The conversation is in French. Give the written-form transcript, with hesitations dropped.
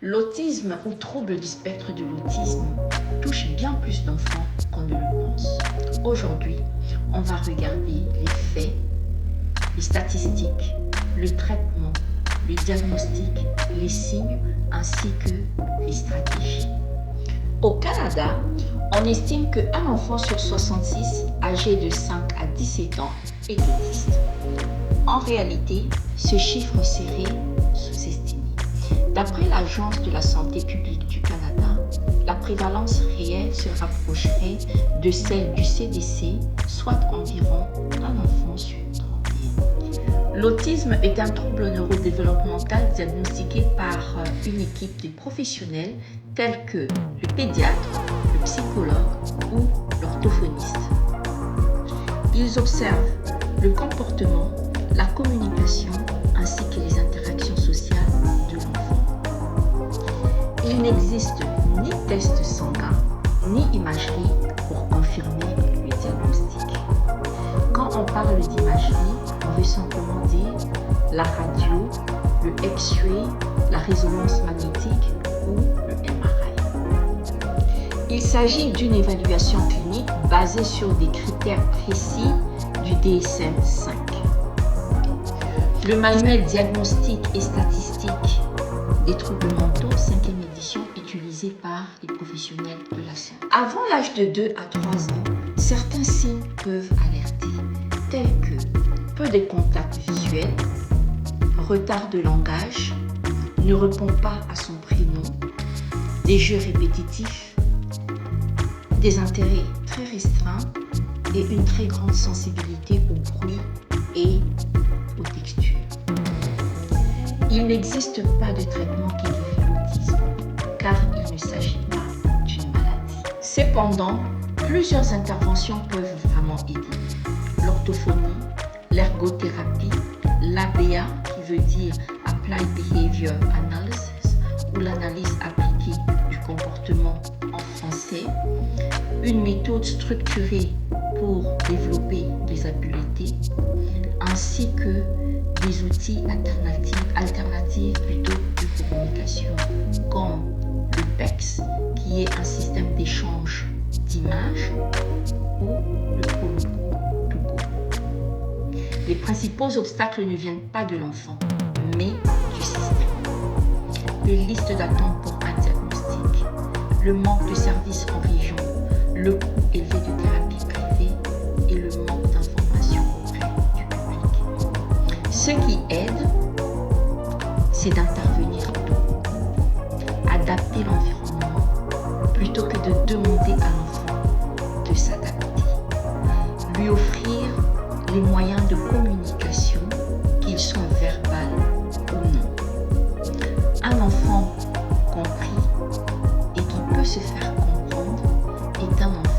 L'autisme ou trouble du spectre de l'autisme touche bien plus d'enfants qu'on ne le pense. Aujourd'hui, on va regarder les faits, les statistiques, le traitement, le diagnostic, les signes ainsi que les stratégies. Au Canada, on estime qu'un enfant sur 66 âgé de 5 à 17 ans est autiste. En réalité, ce chiffre serait sous-estimé. D'après l'Agence de la santé publique du Canada, la prévalence réelle se rapprocherait de celle du CDC, soit environ un enfant sur 31. L'autisme est un trouble neurodéveloppemental diagnostiqué par une équipe de professionnels tels que le pédiatre, le psychologue ou l'orthophoniste. Ils observent le comportement, la communication ainsi que les interactions sociales de l'enfant. Il n'existe ni test sanguin ni imagerie pour confirmer le diagnostic. Quand on parle d'imagerie, on veut simplement dire la radio, le X-ray, la résonance magnétique ou le MRI. Il s'agit d'une évaluation clinique basée sur des critères précis du DSM-5. Le manuel diagnostique et statistique des troubles mentaux, 5e édition, utilisé par les professionnels de la santé. Avant l'âge de 2 à 3 ans, certains signes peuvent alerter, tels que peu de contacts visuels, retard de langage, ne répond pas à son prénom, des jeux répétitifs, des intérêts très restreints et une très grande sensibilité au bruit et aux textures. Il n'existe pas de traitement qui guérit l'autisme, car il ne s'agit pas d'une maladie. Cependant, plusieurs interventions peuvent vraiment aider. L'orthophonie, l'ergothérapie, l'ABA, qui veut dire Applied Behavior Analysis, ou l'analyse appliquée du comportement en français, une méthode structurée pour développer des habiletés, ainsi que des outils alternatifs plutôt de communication, comme le PECS, qui est un système d'échange d'images, ou le Prologo to Go. Les principaux obstacles ne viennent pas de l'enfant, mais du système. Les listes d'attente pour un diagnostic, le manque de services en région, le coût élevé de thérapie privée et le manque d'informations auprès du public. Ce qui aide, c'est d'intervenir tôt, adapter l'environnement plutôt que de demander à l'enfant de s'adapter, lui offrir les moyens de communication, qu'ils soient verbales ou non. Un enfant compris et qui peut se faire comprendre est un enfant